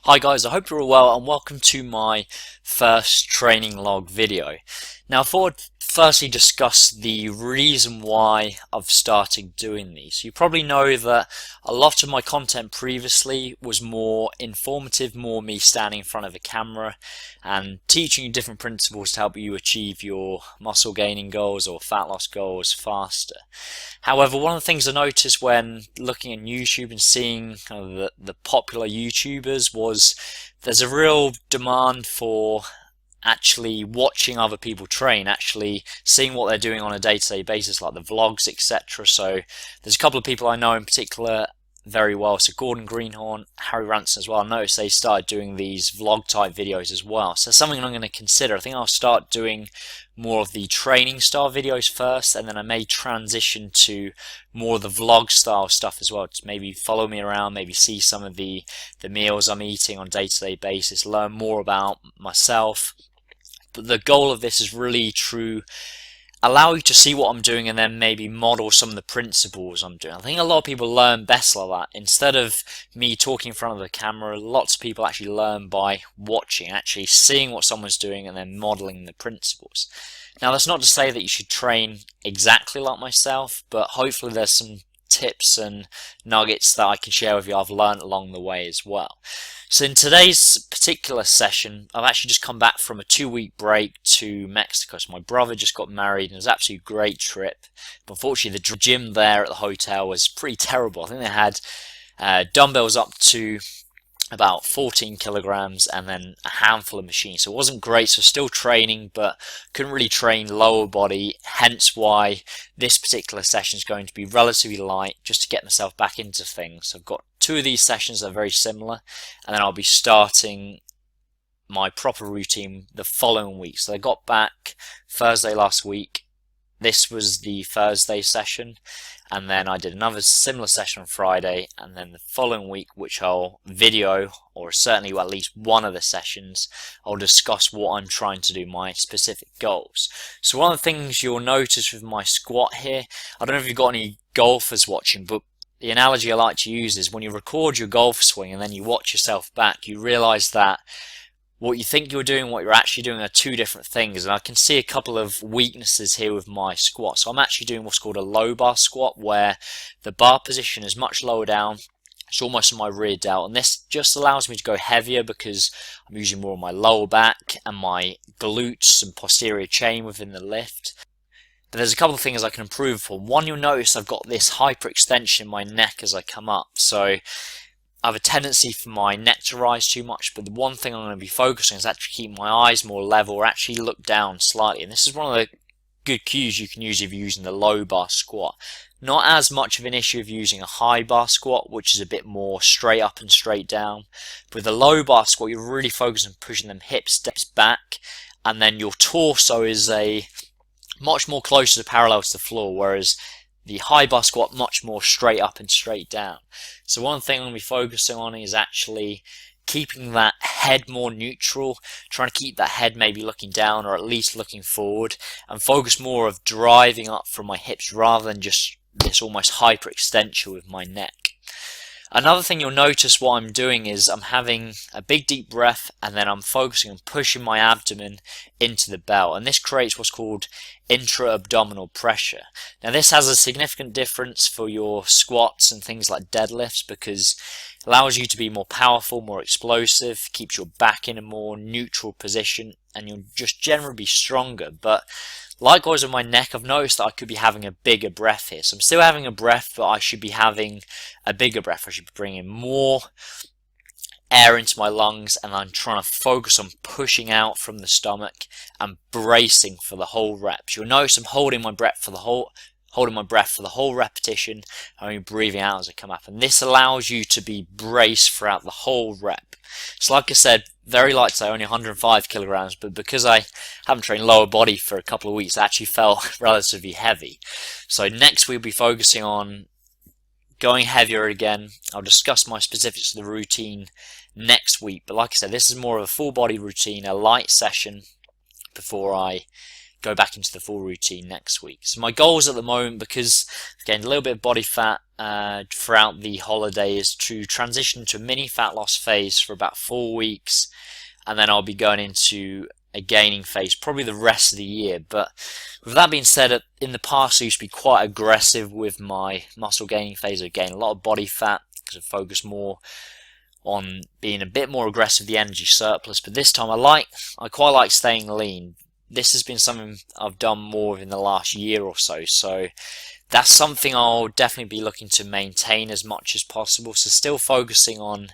Hi guys, I hope you're all well and welcome to my first training log video. Now I thought I'd firstly discuss the reason why I've started doing these. You probably know that a lot of my content previously was more informative, more me standing in front of a camera and teaching you different principles to help you achieve your muscle gaining goals or fat loss goals faster. However, one of the things I noticed when looking at YouTube and seeing kind of the popular YouTubers was there's a real demand for actually watching other people train, actually seeing what they're doing on a day-to-day basis, like the vlogs, etc. So there's a couple of people I know in particular very well. So Gordon Greenhorn, Harry Ranson as well. I noticed they started doing these vlog type videos as well. So something I'm going to consider. I think I'll start doing more of the training style videos first, and then I may transition to more of the vlog style stuff as well. Just maybe follow me around, maybe see some of the meals I'm eating on a day-to-day basis, learn more about myself. But the goal of this is really to allow you to see what I'm doing and then maybe model some of the principles I'm doing. I think a lot of people learn best like that. Instead of me talking in front of the camera, lots of people actually learn by watching, actually seeing what someone's doing and then modeling the principles. Now that's not to say that you should train exactly like myself, but hopefully there's some tips and nuggets that I can share with you I've learned along the way as well. So in today's particular session, I've actually just come back from a 2-week break to Mexico. So my brother just got married and it was an absolutely great trip. But unfortunately, the gym there at the hotel was pretty terrible. I think they had dumbbells up to about 14 kilograms and then a handful of machines. So it wasn't great, so still training, but couldn't really train lower body, hence why this particular session is going to be relatively light, just to get myself back into things. So I've got 2 of these sessions that are very similar, and then I'll be starting my proper routine the following week. So I got back Thursday last week. This was the Thursday session, and then I did another similar session on Friday, and then the following week, which I'll video, or certainly at least one of the sessions, I'll discuss what I'm trying to do, my specific goals. So one of the things you'll notice with my squat here, I don't know if you've got any golfers watching, but the analogy I like to use is when you record your golf swing and then you watch yourself back, you realize that what you think you're doing and what you're actually doing are 2 different things. And I can see a couple of weaknesses here with my squat. So I'm actually doing what's called a low bar squat, where the bar position is much lower down. It's almost on my rear delt, and this just allows me to go heavier because I'm using more of my lower back and my glutes and posterior chain within the lift. But there's a couple of things I can improve upon. One, you'll notice I've got this hyperextension in my neck as I come up. So I have a tendency for my neck to rise too much, but the one thing I'm going to be focusing on is actually keep my eyes more level, or actually look down slightly. And this is one of the good cues you can use if you're using the low bar squat. Not as much of an issue of using a high bar squat, which is a bit more straight up and straight down. But with the low bar squat, you're really focused on pushing them hips, steps back, and then your torso is a much more closer to parallel to the floor, whereas the high bar squat much more straight up and straight down. So one thing I'm going to be focusing on is actually keeping that head more neutral, trying to keep that head maybe looking down or at least looking forward, and focus more of driving up from my hips rather than just this almost hyperextension with my neck. Another thing you'll notice what I'm doing is I'm having a big deep breath, and then I'm focusing on pushing my abdomen into the belt, and this creates what's called intra-abdominal pressure. Now this has a significant difference for your squats and things like deadlifts, because it allows you to be more powerful, more explosive, keeps your back in a more neutral position, and you'll just generally be stronger. But likewise with my neck, I've noticed that I could be having a bigger breath here. So I'm still having a breath, but I should be having a bigger breath. I should be bringing more air into my lungs, and I'm trying to focus on pushing out from the stomach and bracing for the whole reps. You'll notice I'm holding my breath for the whole repetition, and I'm breathing out as I come up. And this allows you to be braced throughout the whole rep. So like I said, very light today, only 105 kilograms, but because I haven't trained lower body for a couple of weeks, I actually felt relatively heavy. So next we'll be focusing on going heavier again. I'll discuss my specifics of the routine next week, but like I said, this is more of a full body routine, a light session before I go back into the full routine next week. So my goals at the moment, because I've gained a little bit of body fat throughout the holiday, is to transition to a mini fat loss phase for about 4 weeks, and then I'll be going into a gaining phase probably the rest of the year. But with that being said, in the past I used to be quite aggressive with my muscle gaining phase. I gained a lot of body fat because I focused more on being a bit more aggressive, the energy surplus. But this time I quite like staying lean. This has been something I've done more in the last year or so, so that's something I'll definitely be looking to maintain as much as possible. So still focusing on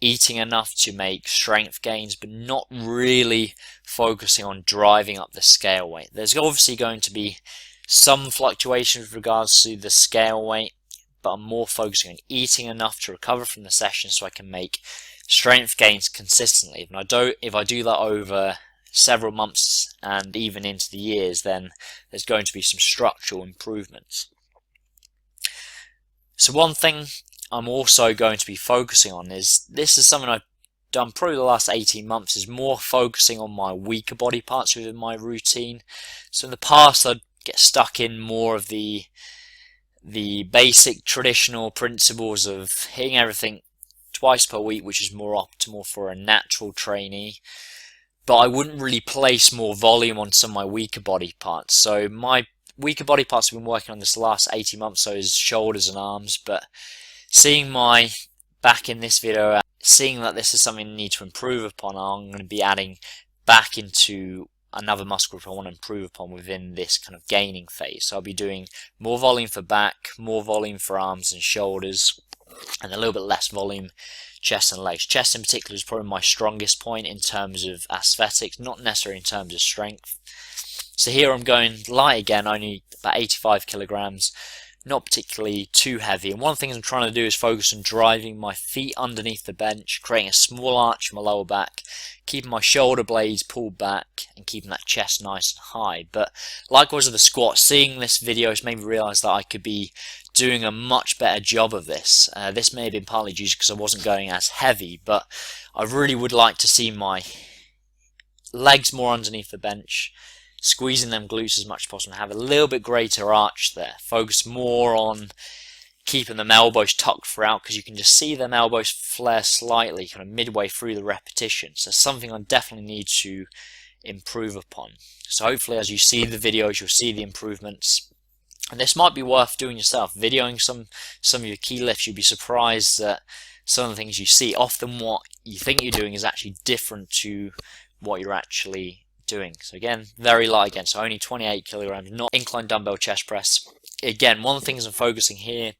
eating enough to make strength gains, but not really focusing on driving up the scale weight. There's obviously going to be some fluctuation with regards to the scale weight, but I'm more focusing on eating enough to recover from the session so I can make strength gains consistently. If I do that over several months and even into the years, then there's going to be some structural improvements. So one thing I'm also going to be focusing on is, this is something I've done probably the last 18 months, is more focusing on my weaker body parts within my routine. So in the past I'd get stuck in more of the basic traditional principles of hitting everything twice per week, which is more optimal for a natural trainee, but I wouldn't really place more volume on some of my weaker body parts. So my weaker body parts I've been working on this last 18 months, so is shoulders and arms. But seeing my back in this video, seeing that this is something I need to improve upon, I'm going to be adding back into another muscle group I want to improve upon within this kind of gaining phase. So I'll be doing more volume for back, more volume for arms and shoulders, and a little bit less volume chest and legs. Chest in particular is probably my strongest point in terms of aesthetics, not necessarily in terms of strength. So here I'm going light again, only about 85 kilograms, not particularly too heavy. And one thing I'm trying to do is focus on driving my feet underneath the bench, creating a small arch in my lower back, keeping my shoulder blades pulled back and keeping that chest nice and high. But likewise with the squat, seeing this video has made me realise that I could be doing a much better job of this. This may have been partly due because I wasn't going as heavy, but I really would like to see my legs more underneath the bench, squeezing them glutes as much as possible, and have a little bit greater arch there. Focus more on keeping them elbows tucked throughout, because you can just see them elbows flare slightly kind of midway through the repetition. So something I definitely need to improve upon. So hopefully as you see the videos, you'll see the improvements. And this might be worth doing yourself, videoing some of your key lifts. You'd be surprised that some of the things you see, often what you think you're doing is actually different to what you're actually doing. So again, very light again, so only 28 kilograms, not incline dumbbell chest press. Again, one of the things I'm focusing here,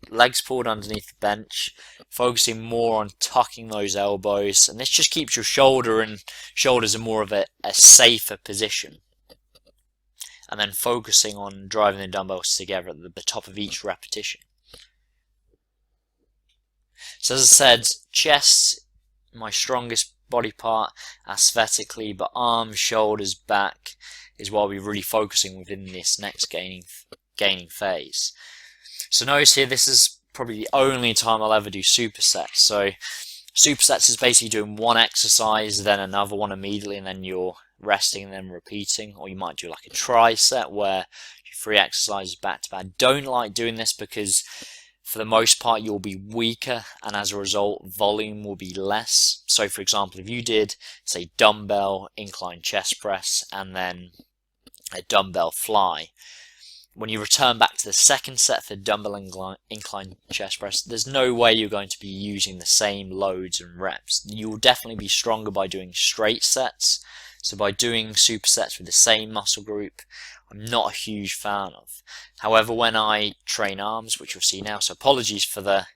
legs pulled underneath the bench, focusing more on tucking those elbows, and this just keeps your shoulders in more of a safer position. And then focusing on driving the dumbbells together at the top of each repetition. So as I said, chest, my strongest body part aesthetically, but arms, shoulders, back is what I'll be really focusing within this next gaining phase. So notice here, this is probably the only time I'll ever do supersets. So supersets is basically doing one exercise, then another one immediately, and then you're resting and then repeating. Or you might do like a tricep where you 3 exercises back to back. Don't like doing this because for the most part you'll be weaker, and as a result volume will be less. So for example, if you did say dumbbell incline chest press and then a dumbbell fly, when you return back to the second set for dumbbell incline chest press, there's no way you're going to be using the same loads and reps. You will definitely be stronger by doing straight sets. So by doing supersets with the same muscle group, I'm not a huge fan of. However, when I train arms, which you'll see now, so apologies for the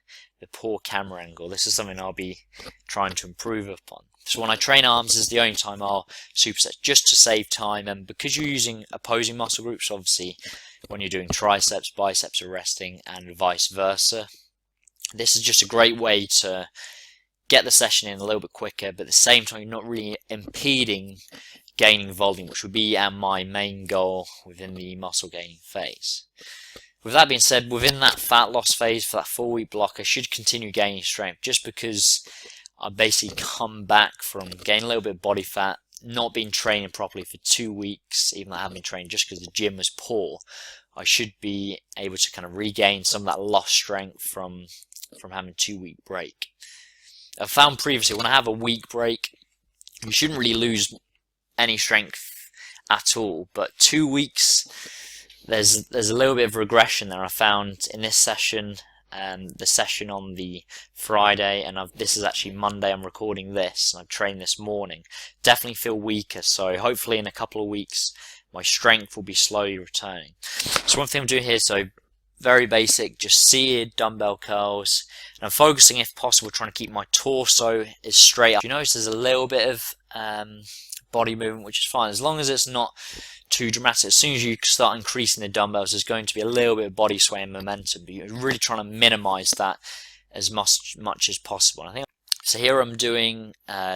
poor camera angle, this is something I'll be trying to improve upon. So when I train arms is the only time I'll superset, just to save time, and because you're using opposing muscle groups, obviously when you're doing triceps, biceps are resting and vice versa. This is just a great way to get the session in a little bit quicker, but at the same time you're not really impeding gaining volume, which would be my main goal within the muscle gaining phase. With that being said, within that fat loss phase for that 4-week block, I should continue gaining strength, just because I basically come back from gaining a little bit of body fat, not been training properly for 2 weeks, even though I haven't been training just because the gym was poor, I should be able to kind of regain some of that lost strength from having a 2-week break. I've found previously when I have a week break, you shouldn't really lose any strength at all, but 2 weeks, there's a little bit of regression there. I found in this session, the session on the Friday, and this is actually Monday I'm recording this, and I've trained this morning, definitely feel weaker, so hopefully in a couple of weeks my strength will be slowly returning. So one thing I'm doing here, so very basic, just seated dumbbell curls, and I'm focusing, if possible, trying to keep my torso as straight up. You notice there's a little bit of body movement, which is fine, as long as it's not too dramatic. As soon as you start increasing the dumbbells, there's going to be a little bit of body sway and momentum, but you're really trying to minimize that as much as possible. And I think so. Here I'm doing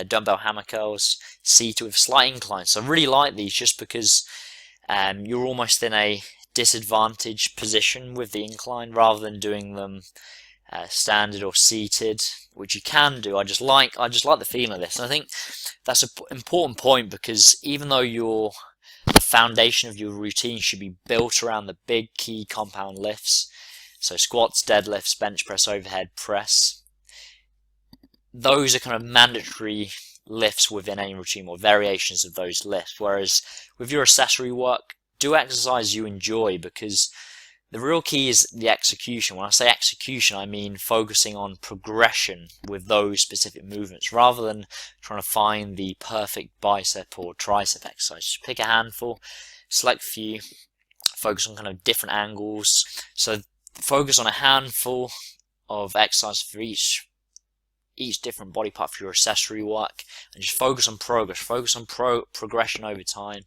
dumbbell hammer curls, seated with slight incline. So I really like these just because you're almost in a disadvantaged position with the incline rather than doing them standard or seated, which you can do. I just like the feeling of this, and I think that's an important point, because even though the foundation of your routine should be built around the big key compound lifts, so squats, deadlifts, bench press, overhead press, those are kind of mandatory lifts within any routine, or variations of those lifts. Whereas with your accessory work, do exercise you enjoy, because the real key is the execution. When I say execution, I mean focusing on progression with those specific movements, rather than trying to find the perfect bicep or tricep exercise. Just pick a handful, select a few, focus on kind of different angles. So focus on a handful of exercise for each different body part for your accessory work, and just focus on progress, focus on progression over time,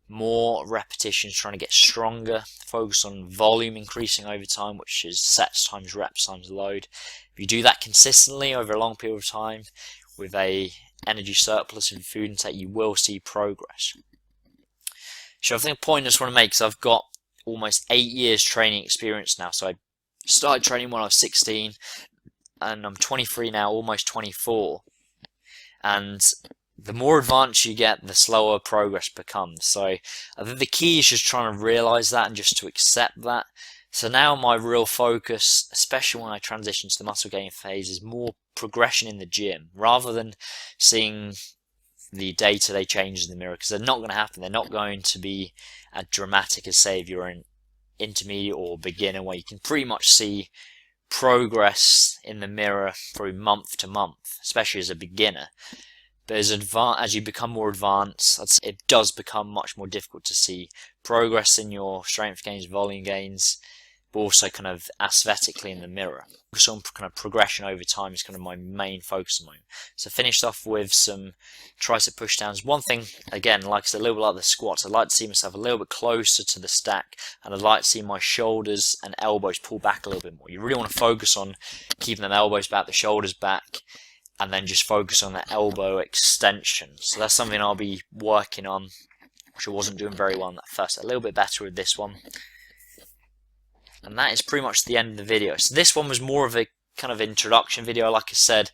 more repetitions, trying to get stronger, focus on volume increasing over time, which is sets times reps times load. If you do that consistently over a long period of time with a energy surplus in food intake, you will see progress. So I think a point I just want to make is I've got almost 8 years training experience now. So I started training when I was 16, and I'm 23 now, almost 24. And the more advanced you get, the slower progress becomes. So I think the key is just trying to realize that and just to accept that. So now my real focus, especially when I transition to the muscle gaining phase, is more progression in the gym, rather than seeing the day-to-day changes in the mirror, because they're not going to happen. They're not going to be as dramatic as, say, if you're an intermediate or beginner, where you can pretty much see progress in the mirror through month to month, especially as a beginner. But as you become more advanced, it does become much more difficult to see progress in your strength gains, volume gains, but also kind of aesthetically in the mirror. So on kind of progression over time is kind of my main focus at the moment. So finished off with some tricep pushdowns. One thing, again, like I said, a little bit like the squats, I'd like to see myself a little bit closer to the stack, and I'd like to see my shoulders and elbows pull back a little bit more. You really want to focus on keeping them elbows back, the shoulders back, and then just focus on the elbow extension. So that's something I'll be working on, which I wasn't doing very well in that first. A little bit better with this one. And that is pretty much the end of the video. So this one was more of a kind of introduction video, like I said,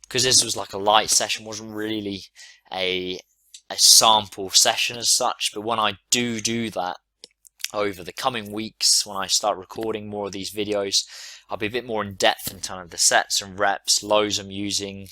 because this was like a light session, wasn't really a sample session as such. But when I do that over the coming weeks, when I start recording more of these videos, I'll be a bit more in depth in kind of the sets and reps, loads I'm using,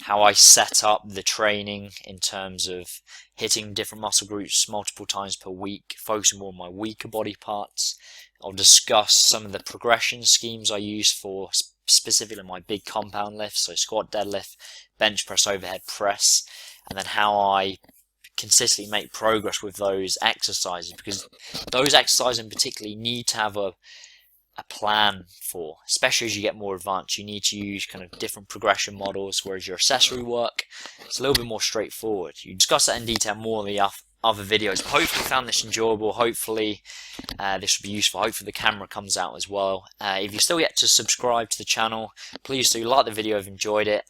how I set up the training in terms of hitting different muscle groups multiple times per week, focusing more on my weaker body parts. I'll discuss some of the progression schemes I use for specifically my big compound lifts, so squat, deadlift, bench press, overhead press, and then how I consistently make progress with those exercises, because those exercises in particular need to have a plan for, especially as you get more advanced. You need to use kind of different progression models, whereas your accessory work, it's a little bit more straightforward. You discuss that in detail more in the other videos. Hopefully you found this enjoyable. Hopefully this will be useful. Hopefully the camera comes out as well. If you're still yet to subscribe to the channel, please do like the video if you enjoyed it,